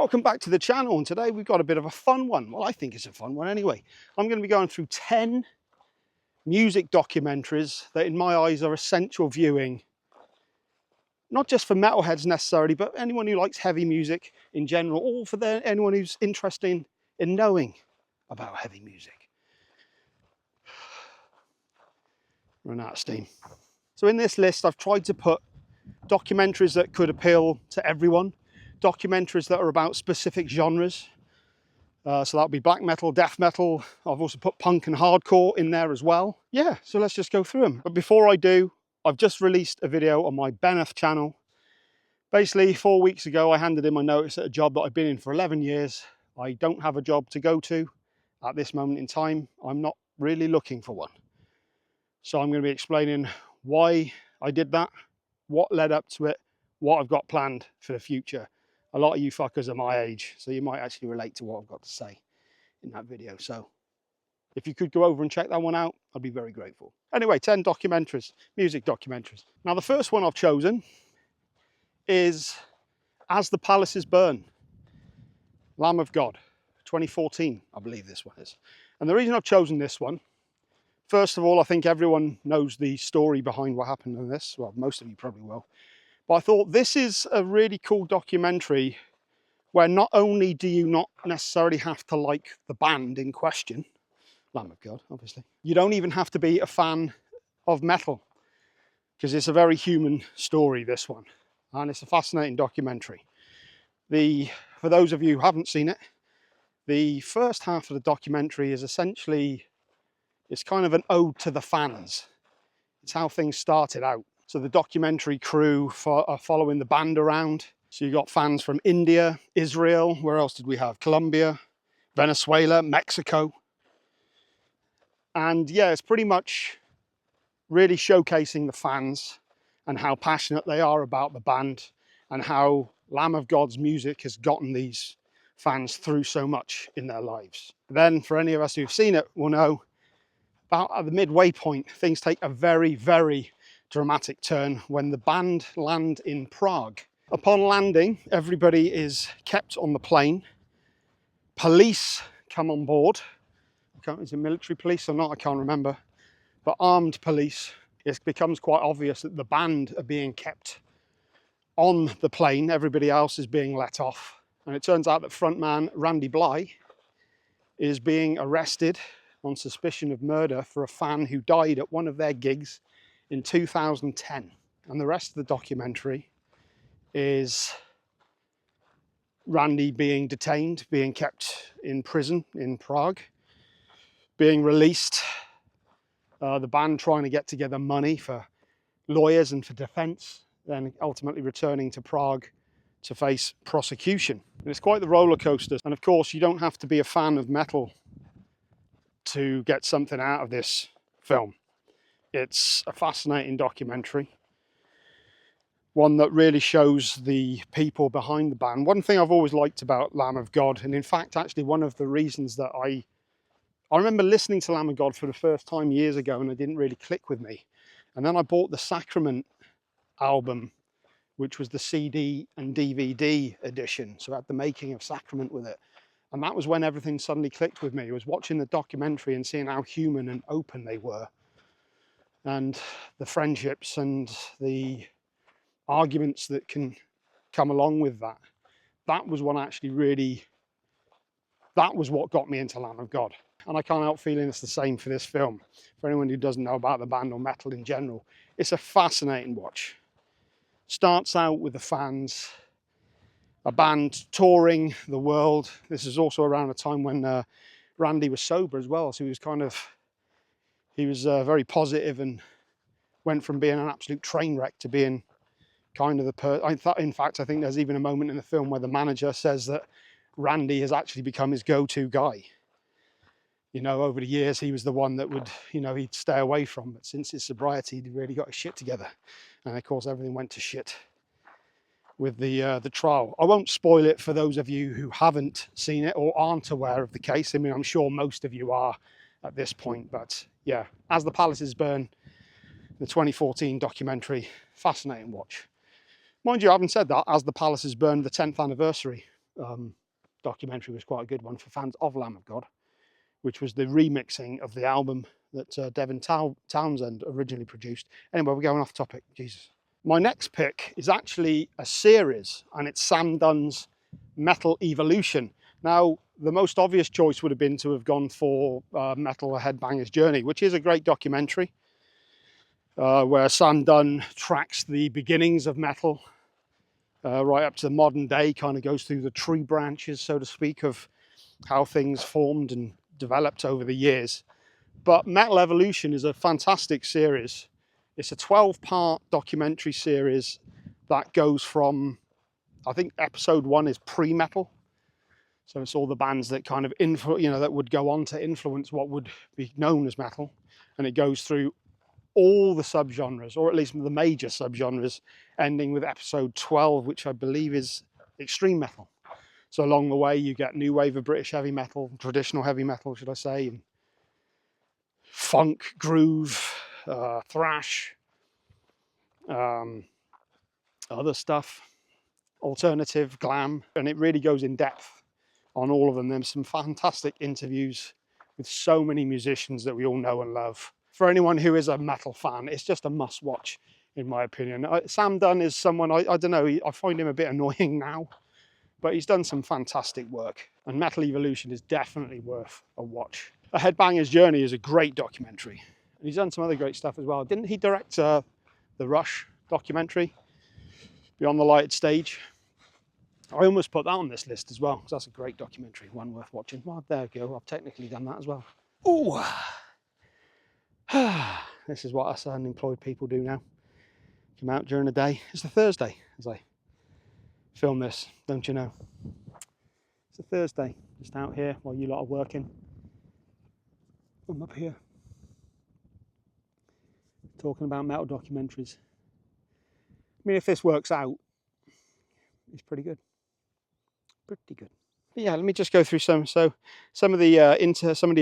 Welcome back to the channel, and today we've got a bit of a fun one. Well, I think it's a fun one anyway. I'm going to be going through 10 music documentaries that in my eyes are essential viewing, not just for metalheads necessarily, but anyone who likes heavy music in general, or for anyone who's interested in knowing about heavy music. Run out of steam. So in this list I've tried to put documentaries that could appeal to everyone, documentaries that are about specific genres. So that'll be black metal, death metal. I've also put punk and hardcore in there as well. Yeah, so let's just go through them. But before I do, I've just released a video on my Beneth channel. Basically, 4 weeks ago, I handed in my notice at a job that I've been in for 11 years. I don't have a job to go to at this moment in time. I'm not really looking for one. So I'm going to be explaining why I did that, what led up to it, what I've got planned for the future. A lot of you fuckers are my age, so you might actually relate to what I've got to say in that video. So if you could go over and check that one out, I'd be very grateful. Anyway, 10 documentaries, music documentaries. Now the first one I've chosen is As the Palaces Burn, Lamb of God, 2014, I believe this one is. And the reason I've chosen this one, first of all, I think everyone knows the story behind what happened in this. Well, most of you probably will. But I thought this is a really cool documentary where not only do you not necessarily have to like the band in question, Lamb of God, obviously, you don't even have to be a fan of metal, because it's a very human story, this one. And it's a fascinating documentary. For those of you who haven't seen it, the first half of the documentary is essentially, it's kind of an ode to the fans. It's how things started out. So the documentary crew are following the band around. So you got fans from India, Israel, where else did we have? Colombia, Venezuela, Mexico. And yeah, it's pretty much really showcasing the fans and how passionate they are about the band and how Lamb of God's music has gotten these fans through so much in their lives. Then for any of us who've seen it will know about at the midway point, things take a very, very dramatic turn when the band land in Prague. Upon landing, everybody is kept on the plane. Police come on board. Is it military police or not? I can't remember. But armed police. It becomes quite obvious that the band are being kept on the plane. Everybody else is being let off. And it turns out that frontman Randy Bly is being arrested on suspicion of murder for a fan who died at one of their gigs in 2010. And the rest of the documentary is Randy being detained, being kept in prison in Prague, being released, the band trying to get together money for lawyers and for defense, then ultimately returning to Prague to face prosecution. And it's quite the roller coaster. And of course, you don't have to be a fan of metal to get something out of this film. It's a fascinating documentary, one that really shows the people behind the band. One thing I've always liked about Lamb of God, and in fact actually one of the reasons that I remember listening to Lamb of God for the first time years ago and it didn't really click with me. And then I bought the Sacrament album, which was the CD and DVD edition, so it had the making of Sacrament with it. And that was when everything suddenly clicked with me. I was watching the documentary and seeing how human and open they were, and the friendships and the arguments that can come along with that. That was what got me into Lamb of God. And I can't help feeling it's the same for this film. For anyone who doesn't know about the band or metal in general, it's a fascinating watch. Starts out with the fans, a band touring the world. This is also around a time when Randy was sober as well, so he was very positive and went from being an absolute train wreck to being kind of in fact, I think there's even a moment in the film where the manager says that Randy has actually become his go-to guy. You know, over the years, he was the one that would, he'd stay away from, but since his sobriety, he'd really got his shit together. And of course, everything went to shit with the trial. I won't spoil it for those of you who haven't seen it or aren't aware of the case. I mean, I'm sure most of you are at this point, but yeah, As the Palaces Burn, the 2014 documentary, fascinating watch. Mind you, I haven't said that, As the Palaces Burn, the 10th anniversary documentary was quite a good one for fans of Lamb of God, which was the remixing of the album that Devin Townsend originally produced. Anyway, we're going off topic, Jesus. My next pick is actually a series, and it's Sam Dunn's Metal Evolution. Now, the most obvious choice would have been to have gone for Metal: A Headbanger's Journey, which is a great documentary where Sam Dunn tracks the beginnings of metal right up to the modern day, kind of goes through the tree branches, so to speak, of how things formed and developed over the years. But Metal Evolution is a fantastic series. It's a 12-part documentary series that goes from, I think episode 1 is pre-metal. So it's all the bands that kind of that would go on to influence what would be known as metal. And it goes through all the subgenres, or at least the major subgenres, ending with episode 12, which I believe is extreme metal. So along the way, you get new wave of British heavy metal, traditional heavy metal, should I say, and funk, groove, thrash, other stuff, alternative, glam, and it really goes in depth on all of them. There's some fantastic interviews with so many musicians that we all know and love. For anyone who is a metal fan, it's just a must-watch, in my opinion. Sam Dunn is someone, I don't know, I find him a bit annoying now, but he's done some fantastic work, and Metal Evolution is definitely worth a watch. A Headbanger's Journey is a great documentary, and he's done some other great stuff as well. Didn't he direct the Rush documentary, Beyond the Lighted Stage? I almost put that on this list as well, because that's a great documentary, one worth watching. Well, there we go, I've technically done that as well. Ooh. This is what us unemployed people do now. Come out during the day. It's a Thursday as I film this, don't you know? It's a Thursday, just out here while you lot are working. I'm up here talking about metal documentaries. I mean, if this works out, it's pretty good. Pretty good. But yeah, let me just go through some. So some of the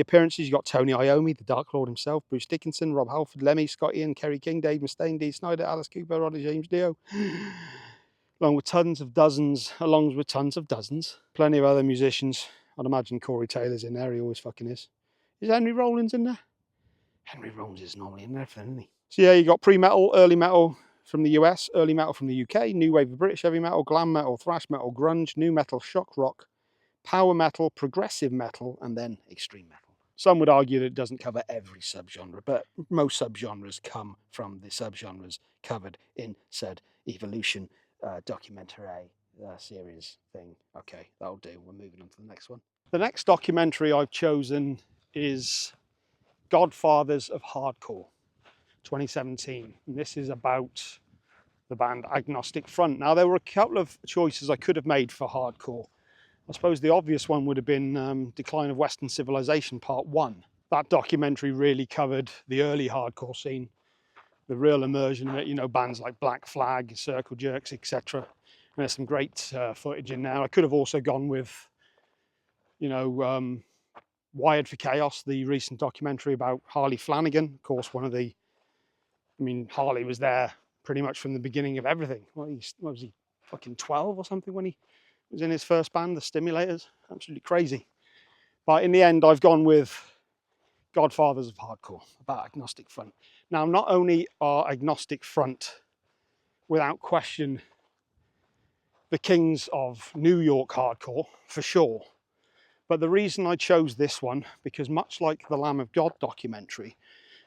appearances. You got Tony Iommi, the Dark Lord himself, Bruce Dickinson, Rob Halford, Lemmy, Scott Ian, Kerry King, Dave Mustaine, Dee Snider, Alice Cooper, Roddy James Dio, along with tons of dozens, plenty of other musicians. I'd imagine Corey Taylor's in there. He always fucking is. Is Henry Rollins in there? Henry Rollins is normally in there, isn't he? So yeah, you got pre-metal, early metal from the US, early metal from the UK, new wave of British heavy metal, glam metal, thrash metal, grunge, new metal, shock rock, power metal, progressive metal, and then extreme metal. Some would argue that it doesn't cover every subgenre, but most subgenres come from the subgenres covered in said Evolution Documentaries series thing. Okay, that'll do. We're moving on to the next one. The next documentary I've chosen is Godfathers of Hardcore, 2017. And this is about the band Agnostic Front. Now, there were a couple of choices I could have made for hardcore. I suppose the obvious one would have been Decline of Western Civilization Part 1. That documentary really covered the early hardcore scene, the real immersion in it, you know, bands like Black Flag, Circle Jerks, etc. And there's some great footage in there. I could have also gone with, you know, Wired for Chaos, the recent documentary about Harley Flanagan. Of course, Harley was there pretty much from the beginning of everything. What was he, fucking 12 or something when he was in his first band, the Stimulators? Absolutely crazy. But in the end, I've gone with Godfathers of Hardcore, about Agnostic Front. Now, not only are Agnostic Front, without question, the kings of New York hardcore, for sure, but the reason I chose this one, because much like the Lamb of God documentary,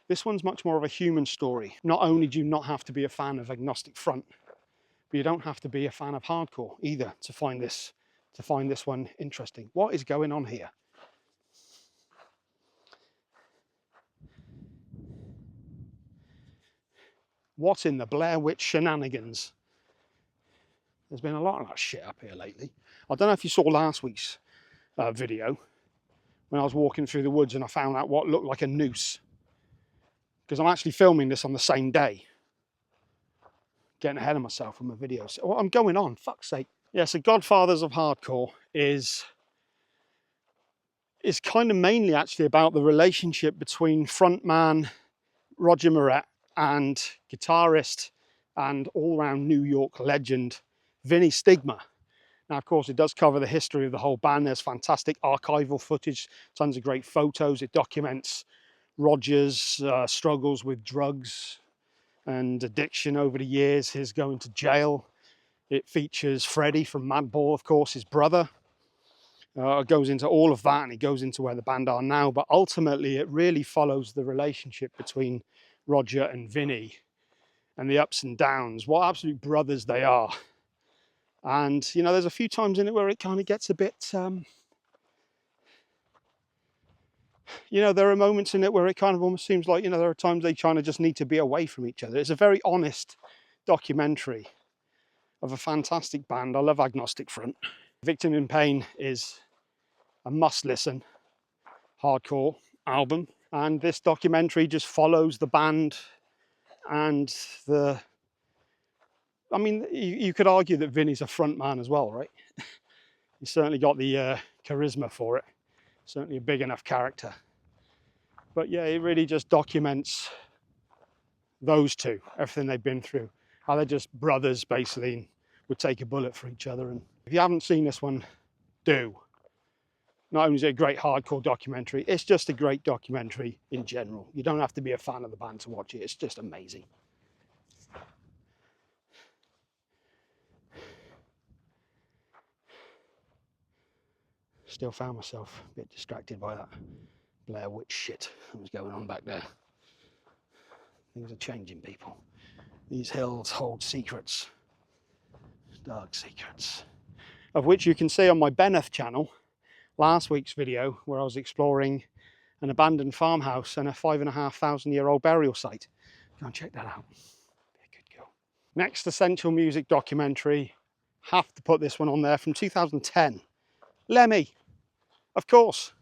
this one's much more of a human story. Not only do you not have to be a fan of Agnostic Front, but you don't have to be a fan of hardcore either to find this one interesting. What is going on here? What in the Blair Witch shenanigans? There's been a lot of that shit up here lately. I don't know if you saw last week's video when I was walking through the woods and I found out what looked like a noose. Because I'm actually filming this on the same day. Getting ahead of myself with my videos. What I'm going on, fuck's sake. Yeah, so Godfathers of Hardcore is kind of mainly actually about the relationship between frontman Roger Moret and guitarist and all-round New York legend Vinny Stigma. Now, of course, it does cover the history of the whole band. There's fantastic archival footage, tons of great photos. It documents Roger's struggles with drugs and addiction over the years, his going to jail. It features Freddie from Madball, of course, his brother. It goes into all of that, and it goes into where the band are now. But ultimately, it really follows the relationship between Roger and Vinny and the ups and downs, what absolute brothers they are. And, you know, there's a few times in it where it kind of gets a bit, you know, there are moments in it where it kind of almost seems like, you know, there are times they kind of just need to be away from each other. It's a very honest documentary of a fantastic band. I love Agnostic Front. Victim in Pain is a must-listen hardcore album. And this documentary just follows the band and the... I mean, you could argue that Vinny's a front man as well, right? He's certainly got the charisma for it. Certainly a big enough character. But yeah, it really just documents those two, everything they've been through. How they're just brothers, basically, and would take a bullet for each other. And if you haven't seen this one, do. Not only is it a great hardcore documentary, it's just a great documentary in general. You don't have to be a fan of the band to watch it. It's just amazing. Still found myself a bit distracted by that Blair Witch shit that was going on back there. Things are changing, people. These hills hold secrets, dark secrets, of which you can see on my Beneth channel, last week's video, where I was exploring an abandoned farmhouse and a 5,500-year-old burial site. Go and check that out. Be a good girl. Next essential music documentary, have to put this one on there, from 2010. Lemmy. Of course,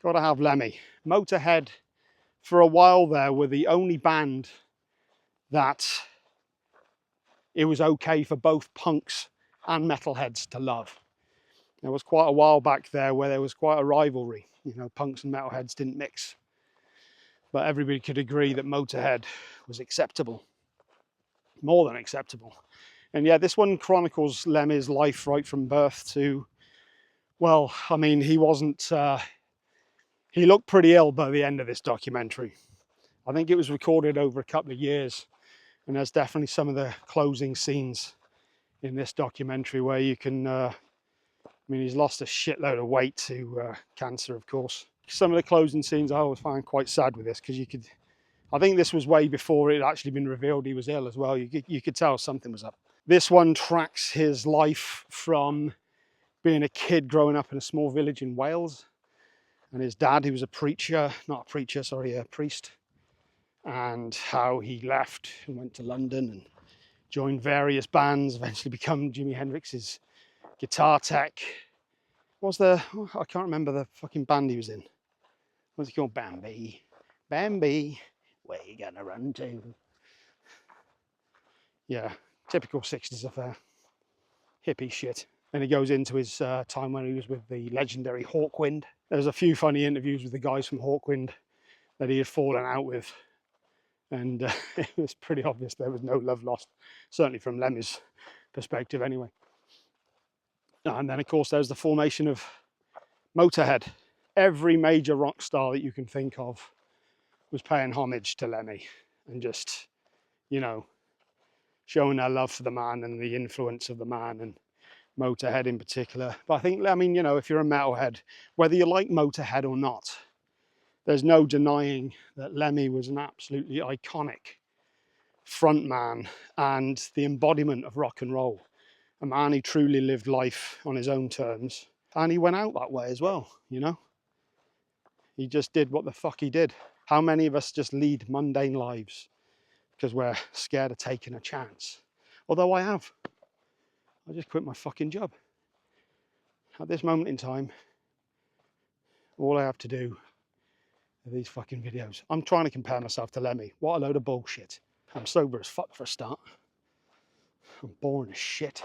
got to have Lemmy. Motorhead, for a while there, were the only band that it was okay for both punks and metalheads to love. There was quite a while back there where there was quite a rivalry. You know, punks and metalheads didn't mix. But everybody could agree that Motorhead was acceptable. More than acceptable. And yeah, this one chronicles Lemmy's life right from birth to... Well, I mean, he wasn't... he looked pretty ill by the end of this documentary. I think it was recorded over a couple of years. And there's definitely some of the closing scenes in this documentary where you can... I mean, he's lost a shitload of weight to cancer, of course. Some of the closing scenes I always find quite sad with this, because you could... I think this was way before it had actually been revealed he was ill as well. You could tell something was up. This one tracks his life from being a kid growing up in a small village in Wales, and his dad, who was a priest, and how he left and went to London and joined various bands, eventually become Jimi Hendrix's guitar tech. I can't remember the fucking band he was in. What's it called? Bambi. Bambi, where you gonna run to? Yeah, typical 60s affair. Hippie shit. Then he goes into his time when he was with the legendary Hawkwind. There's a few funny interviews with the guys from Hawkwind that he had fallen out with. And it was pretty obvious there was no love lost, certainly from Lemmy's perspective anyway. And then, of course, there's the formation of Motorhead. Every major rock star that you can think of was paying homage to Lemmy and just, you know, showing their love for the man and the influence of the man, and Motorhead in particular. But I think, I mean, you know, if you're a metalhead, whether you like Motorhead or not, there's no denying that Lemmy was an absolutely iconic frontman and the embodiment of rock and roll. A man who truly lived life on his own terms. And he went out that way as well, you know? He just did what the fuck he did. How many of us just lead mundane lives because we're scared of taking a chance? Although I have. I just quit my fucking job. At this moment in time, all I have to do are these fucking videos. I'm trying to compare myself to Lemmy. What a load of bullshit. I'm sober as fuck for a start. I'm boring as shit.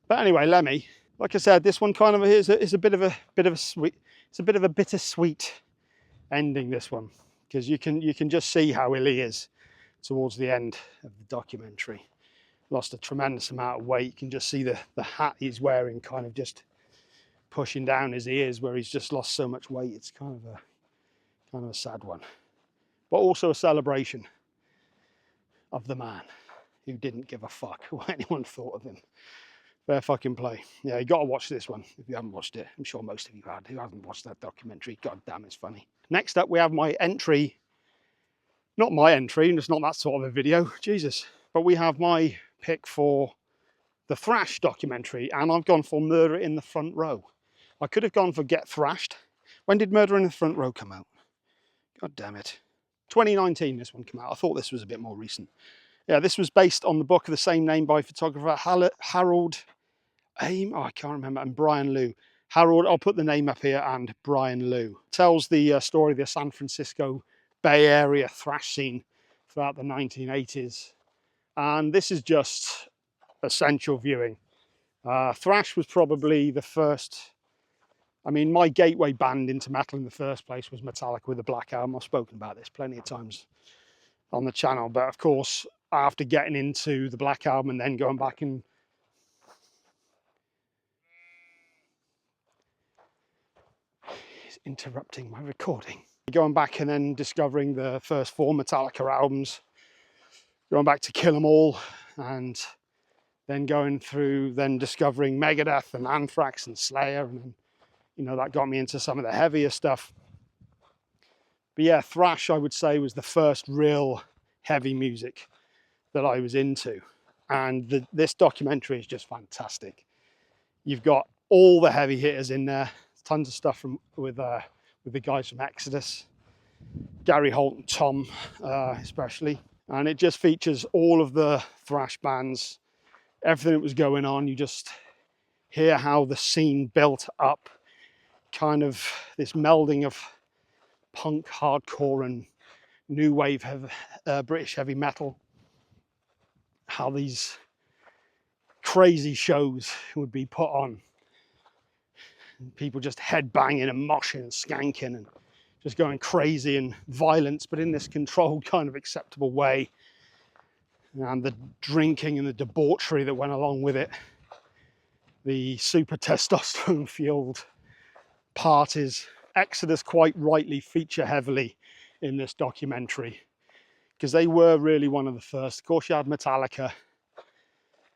But anyway, Lemmy, like I said, this one kind of is a bit of a sweet. It's a bit of a bittersweet ending, this one, because you can just see how ill he is towards the end of the documentary. lost a tremendous amount of weight. You can just see the hat he's wearing kind of just pushing down his ears, where he's just lost so much weight. It's kind of a sad one, but also a celebration of the man who didn't give a fuck what anyone thought of him. Fair fucking play. Yeah, you got to watch this one if you haven't watched it. I'm sure most of you had. Who hasn't watched that documentary? God damn, it's funny. Next up, we have my entry. Not my entry, and it's not that sort of a video, Jesus. But we have my pick for the Thrash documentary, and I've gone for Murder in the Front Row. I could have gone for Get Thrashed. When did Murder in the Front Row come out? God damn it. 2019 this one came out. I thought this was a bit more recent. Yeah, this was based on the book of the same name by photographer Harold Aim, I can't remember, and Brian Liu. Harold, I'll put the name up here, and Brian Liu. Tells the story of the San Francisco Bay Area thrash scene throughout the 1980s. And this is just essential viewing. Thrash was probably the first, I mean, my gateway band into metal in the first place was Metallica with the Black Album. I've spoken about this plenty of times on the channel, but of course, after getting into the Black Album and then going back and interrupting my recording. Going back and then discovering the first 4 Metallica albums, going back to Kill 'Em All, and then going through, then discovering Megadeth and Anthrax and Slayer, and then, you know, that got me into some of the heavier stuff. But yeah, thrash, I would say, was the first real heavy music that I was into. And this documentary is just fantastic. You've got all the heavy hitters in there. Tons of stuff with the guys from Exodus, Gary Holt and Tom especially. And it just features all of the thrash bands, everything that was going on. You just hear how the scene built up, kind of this melding of punk, hardcore and new wave British heavy metal. How these crazy shows would be put on. People just headbanging and moshing and skanking and just going crazy and violence, but in this controlled kind of acceptable way. And the drinking and the debauchery that went along with it. The super testosterone fueled parties. Exodus quite rightly feature heavily in this documentary because they were really one of the first. Of course, you had Metallica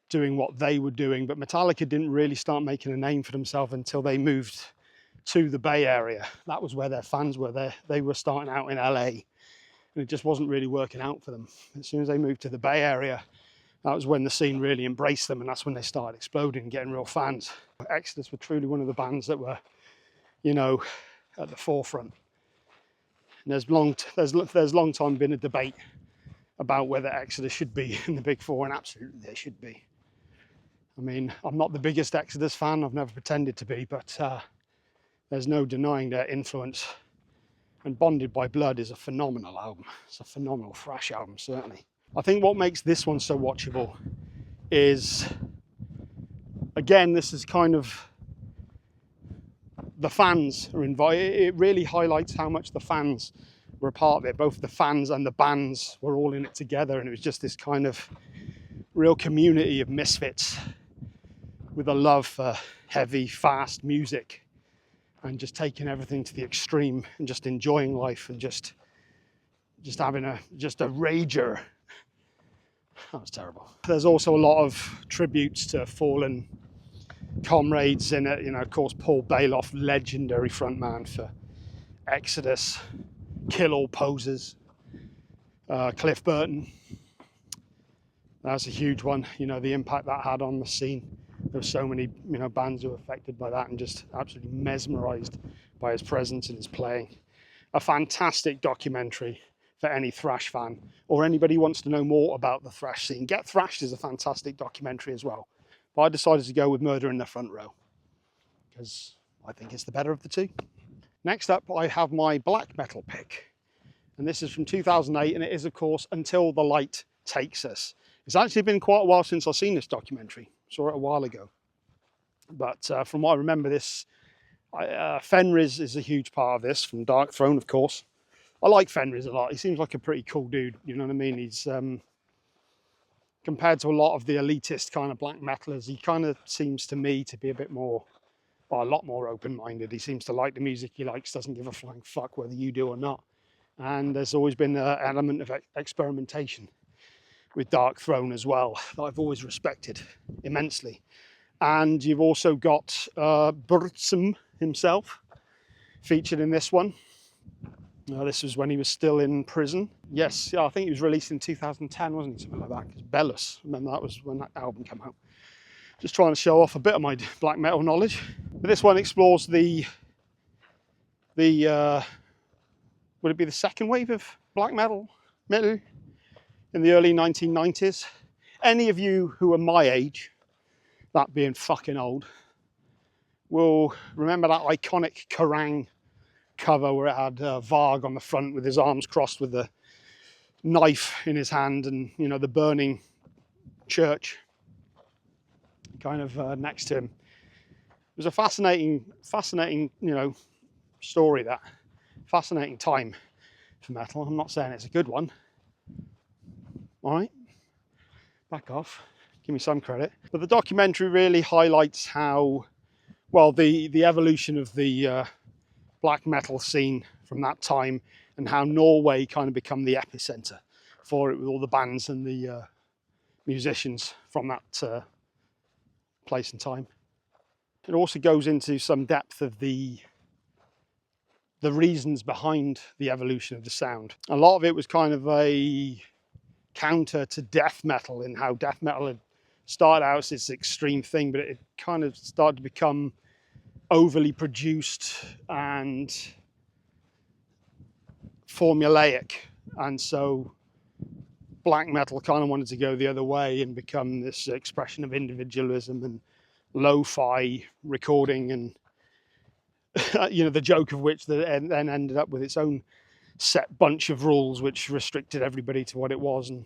doing what they were doing, but Metallica didn't really start making a name for themselves until they moved to the Bay Area. That was where their fans were. They were starting out in LA, and it just wasn't really working out for them. As soon as they moved to the Bay Area, that was when the scene really embraced them, and that's when they started exploding and getting real fans. Exodus were truly one of the bands that were, you know, at the forefront. And there's long time been a debate about whether Exodus should be in the Big Four, and absolutely they should be. I mean, I'm not the biggest Exodus fan, I've never pretended to be, but there's no denying their influence. And Bonded by Blood is a phenomenal album. It's a phenomenal thrash album, certainly. I think what makes this one so watchable is, again, this is kind of, the fans are invited. It really highlights how much the fans were a part of it. Both the fans and the bands were all in it together, and it was just this kind of real community of misfits with a love for heavy, fast music and just taking everything to the extreme and just enjoying life and just having a rager. That was terrible. There's also a lot of tributes to fallen comrades in it. You know, of course, Paul Bailoff, legendary frontman for Exodus, Kill All Posers, Cliff Burton. That's a huge one. You know, the impact that had on the scene. There were so many, you know, bands who were affected by that and just absolutely mesmerized by his presence and his playing. A fantastic documentary for any thrash fan or anybody who wants to know more about the thrash scene. Get Thrashed is a fantastic documentary as well. But I decided to go with Murder in the Front Row because I think it's the better of the two. Next up, I have my black metal pick. And this is from 2008, and it is, of course, Until the Light Takes Us. It's actually been quite a while since I've seen this documentary. I saw it a while ago. But from what I remember, Fenriz is a huge part of this, from Dark Throne, of course. I like Fenriz a lot. He seems like a pretty cool dude, you know what I mean? He's kind compared to a lot of the elitist kind of black metalers, he kind of seems to me to be a bit more, well, a lot more open-minded. He seems to like the music he likes, doesn't give a flying fuck whether you do or not. And there's always been an element of experimentation with Dark Throne as well that I've always respected immensely. And you've also got Burzum himself featured in this one. This was when he was still in prison. Yes, I think he was released in 2010, wasn't he? Something like that. Because Belus, remember that was when that album came out. Just trying to show off a bit of my black metal knowledge. But this one explores the would it be the second wave of black metal in the early 1990s? Any of you who are my age, that being fucking old, will remember that iconic Kerrang cover where it had Varg on the front with his arms crossed with the knife in his hand, and you know, the burning church kind of next to him. It was a fascinating, you know, story, that fascinating time for metal. I'm not saying it's a good one. All right, back off, give me some credit. But the documentary really highlights how, well, the evolution of the black metal scene from that time, and how Norway kind of become the epicenter for it, with all the bands and the musicians from that place and time. It also goes into some depth of the reasons behind the evolution of the sound. A lot of it was kind of a counter to death metal, in how death metal had started out as this extreme thing, but it kind of started to become overly produced and formulaic, and so black metal kind of wanted to go the other way and become this expression of individualism and lo-fi recording, and you know, the joke of which then ended up with its own set bunch of rules which restricted everybody to what it was and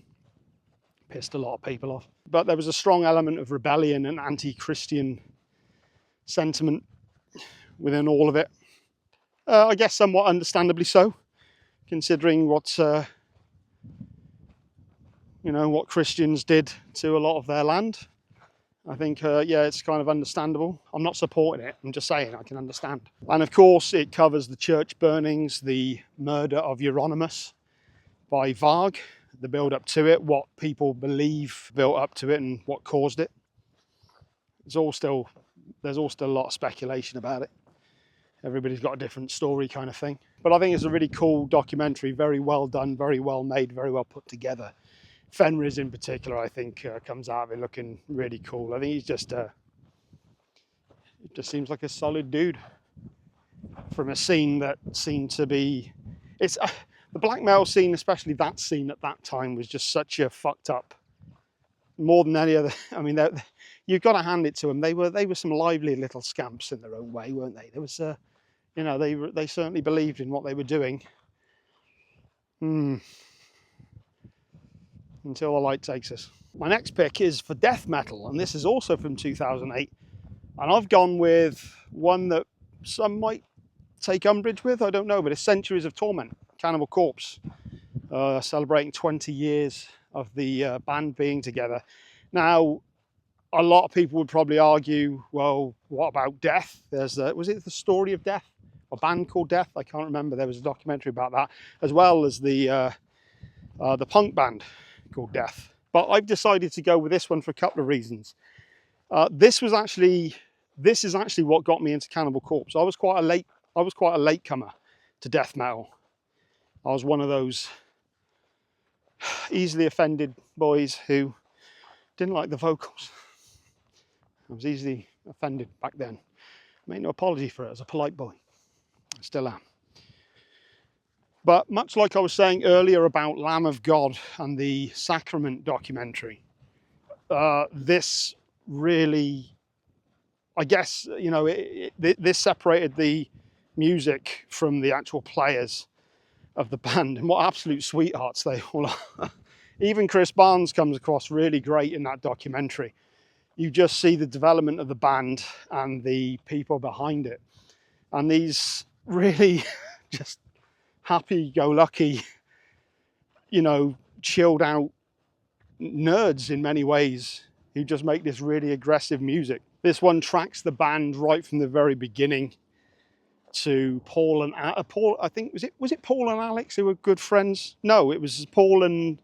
pissed a lot of people off. But there was a strong element of rebellion and anti-Christian sentiment within all of it. I guess somewhat understandably so, considering what you know, what Christians did to a lot of their land. I think, yeah, it's kind of understandable. I'm not supporting it, I'm just saying I can understand. And of course, it covers the church burnings, the murder of Euronymous by Varg, the build up to it, what people believe built up to it and what caused it. There's all still a lot of speculation about it. Everybody's got a different story kind of thing. But I think it's a really cool documentary, very well done, very well made, very well put together. Fenris in particular, I think, comes out of it looking really cool. I think he's just seems like a solid dude from a scene that seemed to be, it's the black metal scene, especially that scene at that time, was just such a fucked up, more than any other. I mean, you've got to hand it to them. They were some lively little scamps in their own way, weren't they? There was you know, they certainly believed in what they were doing. Until the light takes us. My next pick is for death metal, and this is also from 2008. And I've gone with one that some might take umbrage with, I don't know, but it's Centuries of Torment, Cannibal Corpse, celebrating 20 years of the band being together. Now, a lot of people would probably argue, well, what about Death? There's was it The Story of Death? A band called Death? I can't remember. There was a documentary about that, as well as the punk band called Death. But I've decided to go with this one for a couple of reasons. This is actually what got me into Cannibal Corpse. I was quite a latecomer to death metal. I was one of those easily offended boys who didn't like the vocals. I was easily offended back then. I made no apology for it as a polite boy. I still am. But much like I was saying earlier about Lamb of God and the Sacrament documentary, this really, I guess, you know, this separated the music from the actual players of the band, and what absolute sweethearts they all are. Even Chris Barnes comes across really great in that documentary. You just see the development of the band and the people behind it, and these really just happy-go-lucky, you know, chilled out nerds in many ways who just make this really aggressive music. This one tracks the band right from the very beginning to Paul and Paul. I think was it Paul and Alex who were good friends? No, it was Paul and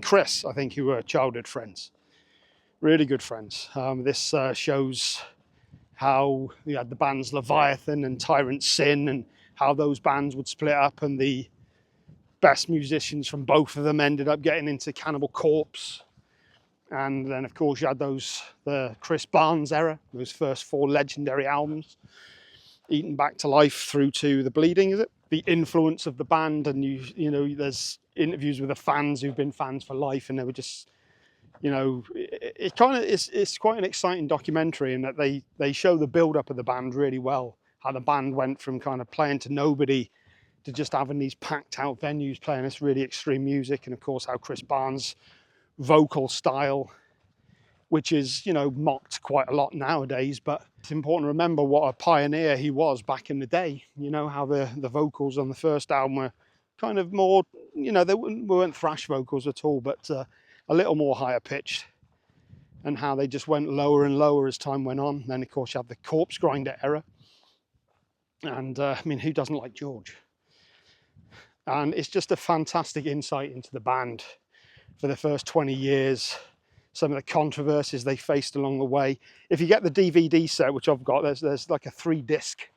Chris, I think, who were childhood friends, really good friends. This shows how you had the bands Leviathan and Tyrant Sin, and how those bands would split up, and the best musicians from both of them ended up getting into Cannibal Corpse. And then, of course, you had the Chris Barnes era, those first 4 legendary albums, Eaten Back to Life through to The Bleeding, is it? The influence of the band, and you know, there's interviews with the fans who've been fans for life, and they were just, you know, it's quite an exciting documentary in that they show the build-up of the band really well, how the band went from kind of playing to nobody to just having these packed out venues playing this really extreme music, and of course how Chris Barnes' vocal style, which is, you know, mocked quite a lot nowadays, but it's important to remember what a pioneer he was back in the day. You know, how the vocals on the first album were kind of more, you know, they weren't thrash vocals at all, but a little more higher pitched, and how they just went lower and lower as time went on. Then, of course, you have the Corpse Grinder era, and I mean, who doesn't like George? And it's just a fantastic insight into the band for the first 20 years, some of the controversies they faced along the way. If you get the DVD set, which I've got, there's like a 3-disc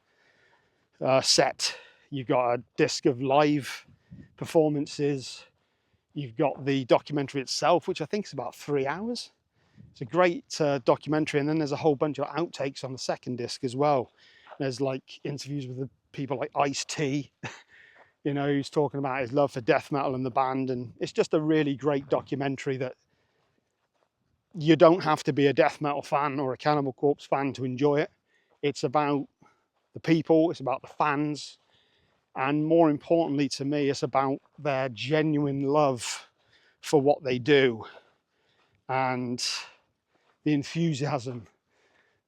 set. You've got a disc of live performances. You've got the documentary itself, which I think is about 3 hours. It's a great documentary, and then there's a whole bunch of outtakes on the second disc as well. There's like interviews with the people like Ice-T, you know, who's talking about his love for death metal and the band, and it's just a really great documentary that you don't have to be a death metal fan or a Cannibal Corpse fan to enjoy it. It's about the people, it's about the fans, and more importantly to me, it's about their genuine love for what they do and the enthusiasm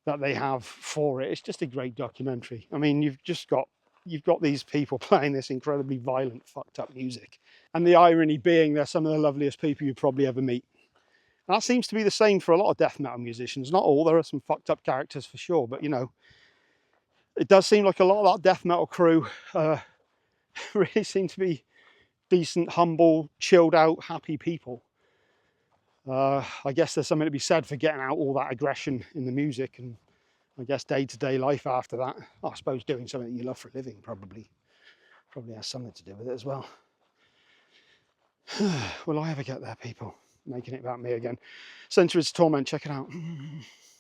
that they have for it. It's just a great documentary. I mean, you've got these people playing this incredibly violent, fucked up music. And the irony being they're some of the loveliest people you probably ever meet. And that seems to be the same for a lot of death metal musicians. Not all, there are some fucked up characters for sure, but you know, it does seem like a lot of that death metal crew really seem to be decent, humble, chilled out, happy people. I guess there's something to be said for getting out all that aggression in the music, and I guess day-to-day life after that. I suppose doing something that you love for a living probably has something to do with it as well. Will I ever get there, people? Making it about me again. Centuries of Torment, check it out.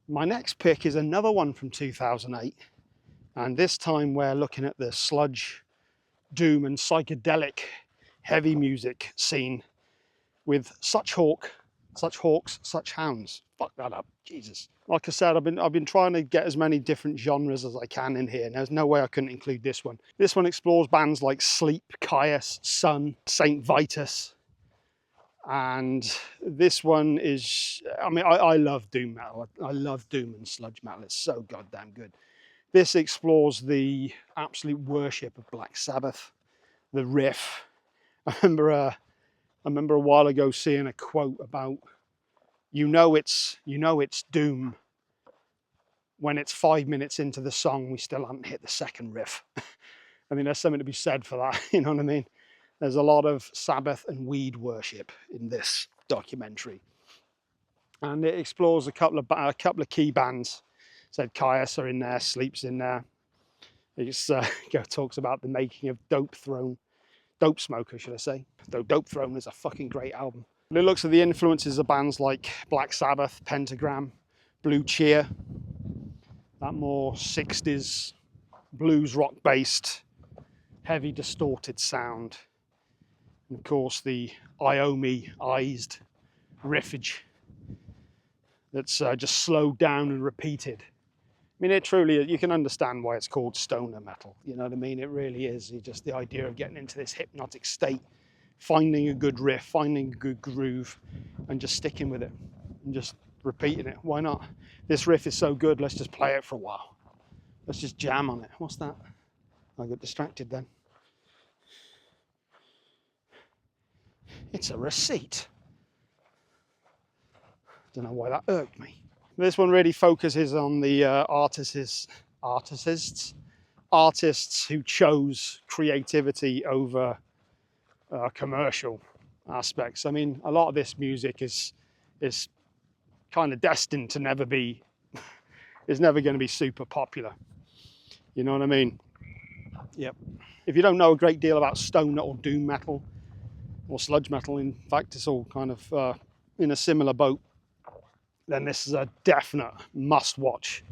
My next pick is another one from 2008, and this time we're looking at the sludge, doom and psychedelic heavy music scene with Such Hawks, Such Hounds. Fuck that up, Jesus. Like I said, I've been trying to get as many different genres as I can in here, and there's no way I couldn't include this one. This one explores bands like Sleep, Caius, Sun, Saint Vitus, and this one is, I mean, I love doom metal. I love doom and sludge metal. It's so goddamn good. This explores the absolute worship of Black Sabbath, the riff. I remember a while ago seeing a quote about, you know it's doom when it's 5 minutes into the song we still haven't hit the second riff. I mean, there's something to be said for that, you know what I mean? There's a lot of Sabbath and weed worship in this documentary, and it explores a couple of key bands. Said Caius are in there, Sleep's in there. It just talks about the making of Dope Smoker, should I say? Though Dope Throne is a fucking great album. And it looks at the influences of bands like Black Sabbath, Pentagram, Blue Cheer, that more 60s blues rock based, heavy distorted sound. And of course the Iomi-ized riffage that's just slowed down and repeated. I mean, it truly, you can understand why it's called stoner metal. You know what I mean? It really is. It's just the idea of getting into this hypnotic state, finding a good riff, finding a good groove, and just sticking with it and just repeating it. Why not? This riff is so good, let's just play it for a while. Let's just jam on it. What's that? I got distracted then. It's a receipt. Don't know why that irked me. This one really focuses on the artists who chose creativity over commercial aspects. I mean, a lot of this music is kind of destined to never be, is never going to be super popular. You know what I mean? Yep. If you don't know a great deal about stoner or doom metal or sludge metal, in fact, it's all kind of in a similar boat, then this is a definite must-watch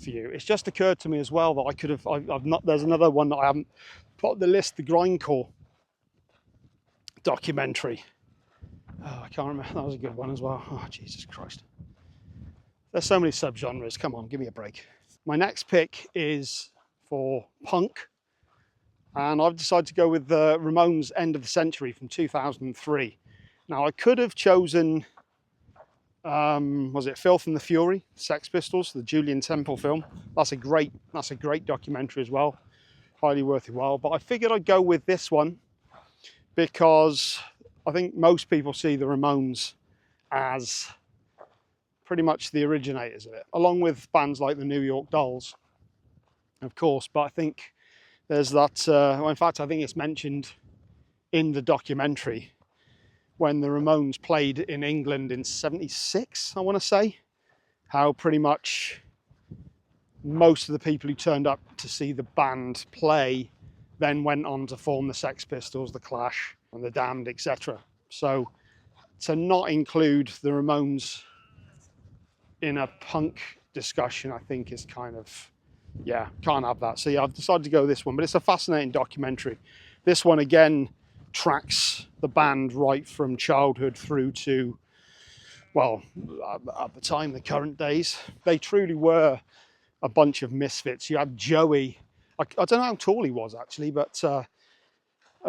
for you. It's just occurred to me as well that I could have, I've not. There's another one that I haven't put on the list, the Grindcore documentary. Oh, I can't remember. That was a good one as well. Oh, Jesus Christ. There's so many subgenres. Come on, give me a break. My next pick is for punk, and I've decided to go with the Ramones' End of the Century from 2003. Now, I could have chosen, was it Filth and the Fury, Sex Pistols, the Julian Temple film. That's a great documentary as well. Highly worth your while. But I figured I'd go with this one because I think most people see the Ramones as pretty much the originators of it, along with bands like the New York Dolls, of course. But I think there's that, well, in fact, I think it's mentioned in the documentary when the Ramones played in England in '76, I want to say, how pretty much most of the people who turned up to see the band play then went on to form the Sex Pistols, the Clash, and the Damned, etc. So to not include the Ramones in a punk discussion, I think is kind of, yeah, can't have that. So yeah, I've decided to go with this one, but it's a fascinating documentary. This one again tracks the band right from childhood through to, well, at the time, the current days. They truly were a bunch of misfits. You had Joey, I don't know how tall he was actually, but a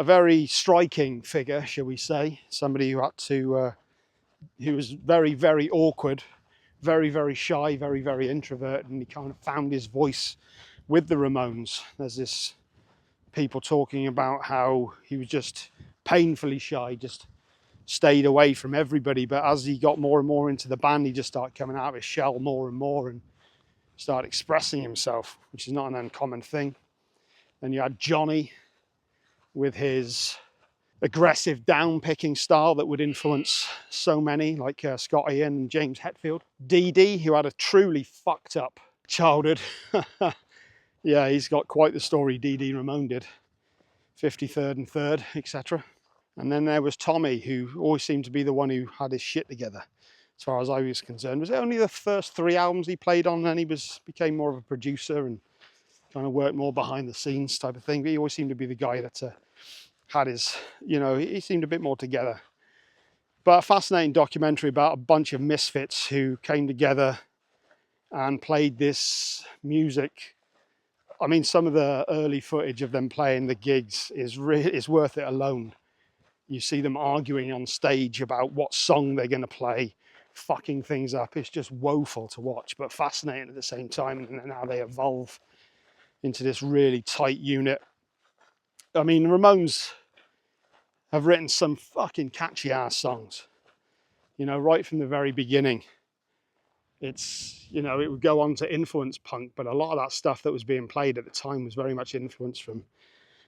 very striking figure, shall we say. Somebody who had to, who was very, very awkward, very, very shy, very, very introverted, and he kind of found his voice with the Ramones. There's this people talking about how he was just painfully shy, just stayed away from everybody. But as he got more and more into the band, he just started coming out of his shell more and more and started expressing himself, which is not an uncommon thing. Then you had Johnny with his aggressive down-picking style that would influence so many, like Scott Ian and James Hetfield. Dee Dee, who had a truly fucked up childhood. Yeah, he's got quite the story, Dee Dee Ramone did. 53rd and 3rd, etc. And then there was Tommy, who always seemed to be the one who had his shit together, as far as I was concerned. Was it only the first 3 albums he played on, and then he became more of a producer and kind of worked more behind the scenes type of thing? But he always seemed to be the guy that had his, you know, he seemed a bit more together. But a fascinating documentary about a bunch of misfits who came together and played this music. I mean, some of the early footage of them playing the gigs is worth it alone. You see them arguing on stage about what song they're going to play, fucking things up. It's just woeful to watch, but fascinating at the same time. And then how they evolve into this really tight unit. I mean, the Ramones have written some fucking catchy ass songs, you know, right from the very beginning. It's, you know, it would go on to influence punk, but a lot of that stuff that was being played at the time was very much influenced from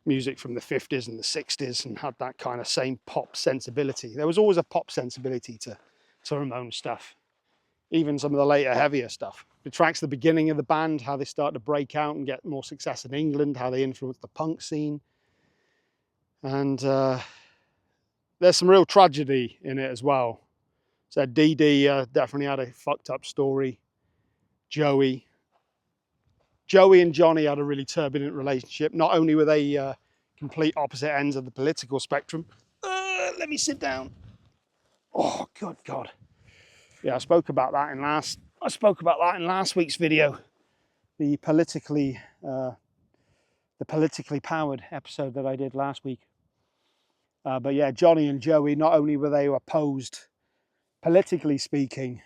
music from the 50s and the 60s and had that kind of same pop sensibility. There was always a pop sensibility to Ramones stuff, even some of the later, heavier stuff. It tracks the beginning of the band, how they start to break out and get more success in England, how they influenced the punk scene. And there's some real tragedy in it as well. So Dee Dee definitely had a fucked up story. Joey and Johnny had a really turbulent relationship. Not only were they complete opposite ends of the political spectrum. Let me sit down. Oh, good God. Yeah, I spoke about that in last week's video. The politically powered episode that I did last week. But yeah, Johnny and Joey, not only were they opposed politically speaking,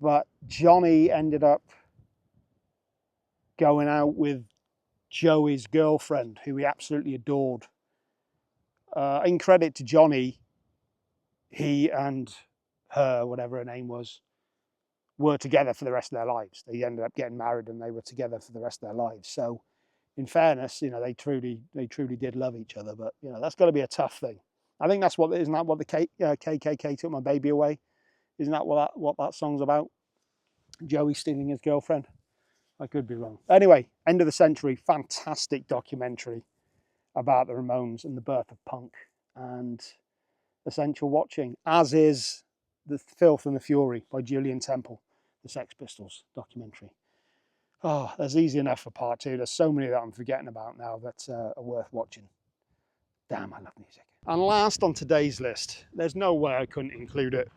but Johnny ended up going out with Joey's girlfriend, who he absolutely adored. In credit to Johnny, he and her, whatever her name was, were together for the rest of their lives. They ended up getting married and they were together for the rest of their lives. So in fairness, you know, they truly did love each other. But, you know, that's got to be a tough thing. I think isn't that what the KKK took my baby away? Isn't that what that song's about? Joey stealing his girlfriend? I could be wrong. Anyway, End of the Century, fantastic documentary about the Ramones and the birth of punk, and essential watching, as is The Filth and the Fury by Julian Temple, the Sex Pistols documentary. Oh, there's easy enough for part two. There's so many that I'm forgetting about now that are worth watching. Damn, I love music. And last on today's list, there's no way I couldn't include it.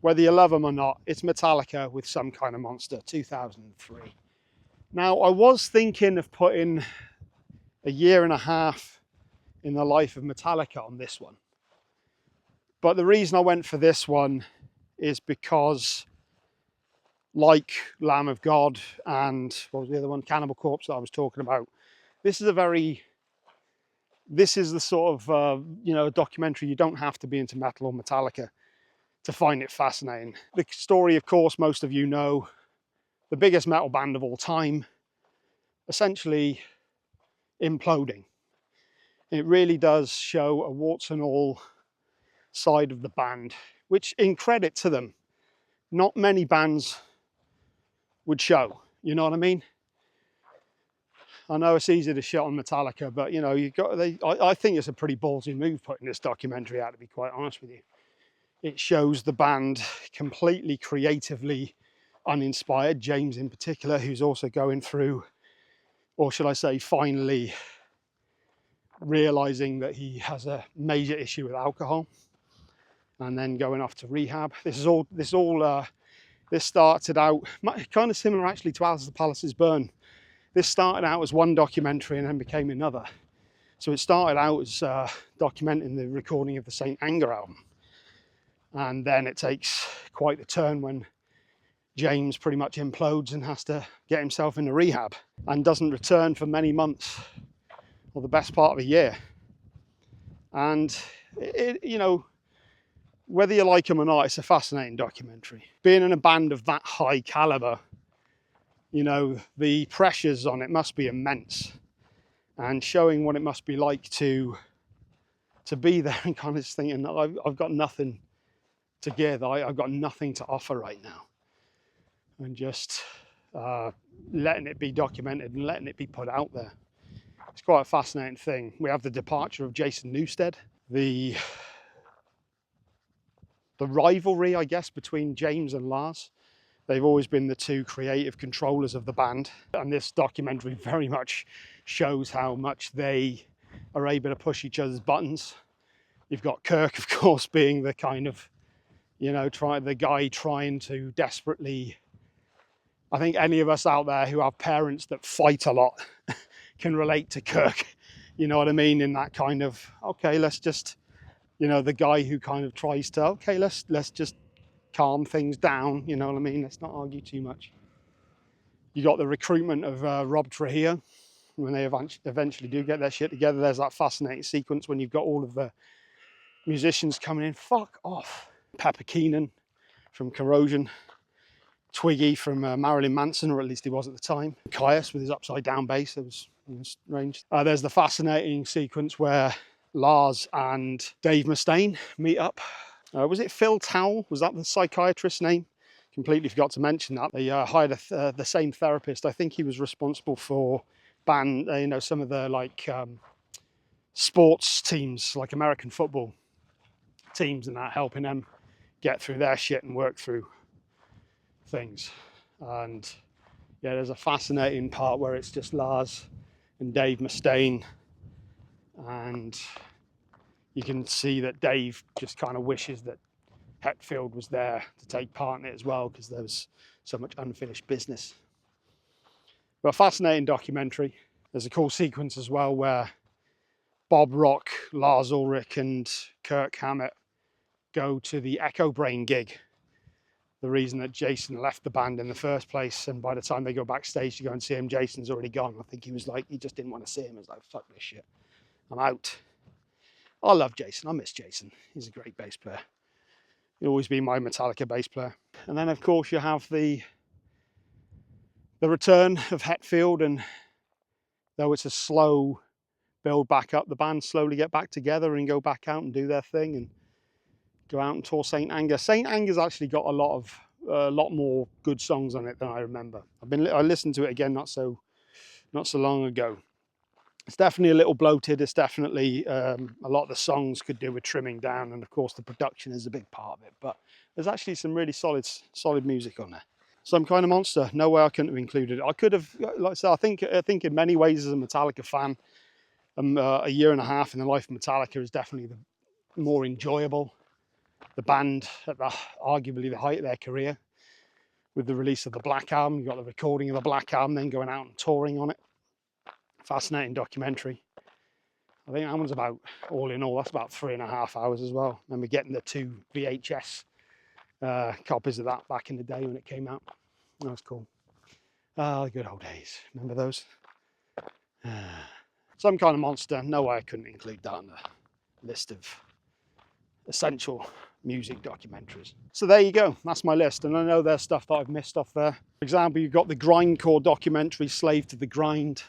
Whether you love them or not, it's Metallica with Some Kind of Monster, 2003. Now, I was thinking of putting a year and a half in the life of Metallica on this one. But the reason I went for this one is because, like Lamb of God and what was the other one, Cannibal Corpse that I was talking about, this is the sort of you know, documentary you don't have to be into metal or Metallica to find it fascinating. The story, of course, most of you know, the biggest metal band of all time, essentially imploding. It really does show a warts and all side of the band, which, in credit to them, not many bands would show. You know what I mean? I know it's easy to shit on Metallica, but you know, I think it's a pretty ballsy move putting this documentary out, to be quite honest with you. It shows the band completely creatively uninspired, James in particular, who's also going through, or should I say, finally realizing that he has a major issue with alcohol, and then going off to rehab. This started out kind of similar actually to Alice the Palace's Burn. This started out as one documentary and then became another. So it started out as documenting the recording of the Saint Anger album, and then it takes quite the turn when James pretty much implodes and has to get himself into rehab and doesn't return for many months, or the best part of a year. And you know, whether you like him or not, it's a fascinating documentary. Being in a band of that high caliber, you know, the pressures on it must be immense, and showing what it must be like to be there and kind of just thinking, I've got nothing to give, I've got nothing to offer right now, and just letting it be documented and letting it be put out there. It's quite a fascinating thing. We have the departure of Jason Newsted, the rivalry, I guess, between James and Lars. They've always been the two creative controllers of the band, and this documentary very much shows how much they are able to push each other's buttons. You've got Kirk, of course, being the kind of, you know, the guy trying to desperately, I think any of us out there who have parents that fight a lot can relate to Kirk, you know what I mean, in that kind of, okay, let's just, you know, the guy who kind of tries to, okay, let's just calm things down, you know what I mean, let's not argue too much. You got the recruitment of Rob Trujillo when they eventually do get their shit together. There's that fascinating sequence when you've got all of the musicians coming in. Fuck off. Pepper Keenan from Corrosion, Twiggy from Marilyn Manson, or at least he was at the time, Caius with his upside down bass, that was strange. There's the fascinating sequence where Lars and Dave Mustaine meet up. Was it Phil Towle? Was that the psychiatrist's name? Completely forgot to mention that. They hired the same therapist. I think he was responsible for you know, some of the like sports teams, like American football teams, and that, helping them get through their shit and work through things. And yeah, there's a fascinating part where it's just Lars and Dave Mustaine, and you can see that Dave just kind of wishes that Hetfield was there to take part in it as well, because there was so much unfinished business. But a fascinating documentary. There's a cool sequence as well where Bob Rock, Lars Ulrich and Kirk Hammett go to the Echo Brain gig, the reason that Jason left the band in the first place, and by the time they go backstage to go and see him, Jason's already gone. I think he was like, he just didn't want to see him. He was like, fuck this shit, I'm out. I love Jason, I miss Jason, he's a great bass player. He'll always be my Metallica bass player. And then of course you have the return of Hetfield, and though it's a slow build back up, the band slowly get back together and go back out and do their thing and go out and tour St. Anger. St. Anger's actually got a lot more good songs on it than I remember. I listened to it again not so long ago. It's definitely a little bloated. It's definitely a lot of the songs could do with trimming down, and of course the production is a big part of it. But there's actually some really solid music on there. Some Kind of Monster. No way I couldn't have included it. I could have, like I said, I think in many ways as a Metallica fan, a year and a half in the life of Metallica is definitely the more enjoyable. The band at arguably the height of their career, with the release of the Black Album. You got the recording of the Black Album, then going out and touring on it. Fascinating documentary. I think that one's about, all in all, that's about 3.5 hours as well. I remember getting the 2 VHS copies of that back in the day when it came out. That was cool. The good old days. Remember those? Some Kind of Monster. No way I couldn't include that on the list of essential music documentaries. So there you go. That's my list. And I know there's stuff that I've missed off there. For example, you've got the grindcore documentary, Slave to the Grind.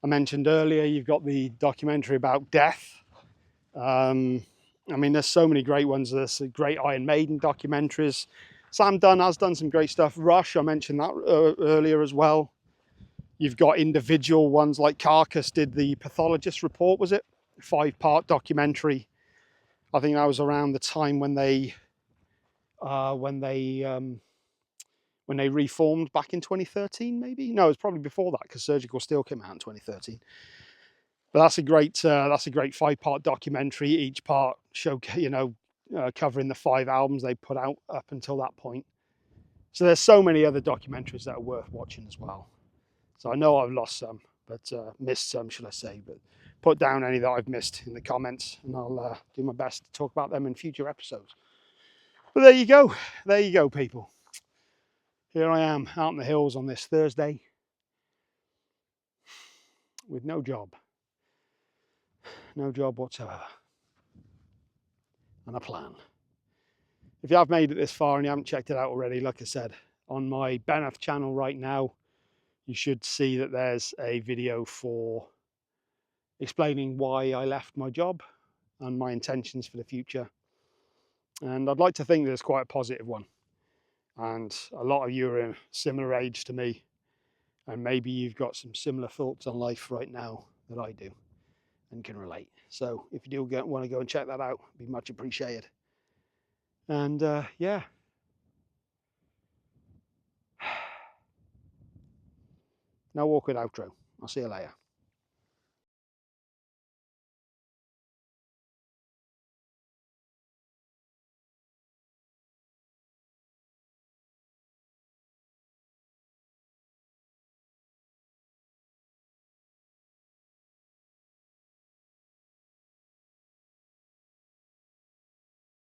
I mentioned earlier, you've got the documentary about death. I mean, there's so many great ones. There's great Iron Maiden documentaries. Sam Dunn has done some great stuff. Rush, I mentioned that earlier as well. You've got individual ones like Carcass did the Pathologist Report, was it? 5-part documentary. I think that was around the time when they reformed back in 2013, maybe. No, it was probably before that because Surgical Steel came out in 2013. But that's a great 5-part documentary. Each part covering the 5 albums they put out up until that point. So there's so many other documentaries that are worth watching as well. So I know I've lost some, but missed some, should I say. But put down any that I've missed in the comments, and I'll do my best to talk about them in future episodes. But there you go, people. Here I am out in the hills on this Thursday with no job whatsoever, and a plan. If you have made it this far and you haven't checked it out already, like I said, on my Beneth channel right now, you should see that there's a video for explaining why I left my job and my intentions for the future. And I'd like to think that it's quite a positive one. And a lot of you are in a similar age to me, and maybe you've got some similar thoughts on life right now that I do and can relate. So if you do want to go and check that out, it'd be much appreciated. And yeah. No awkward outro. I'll see you later.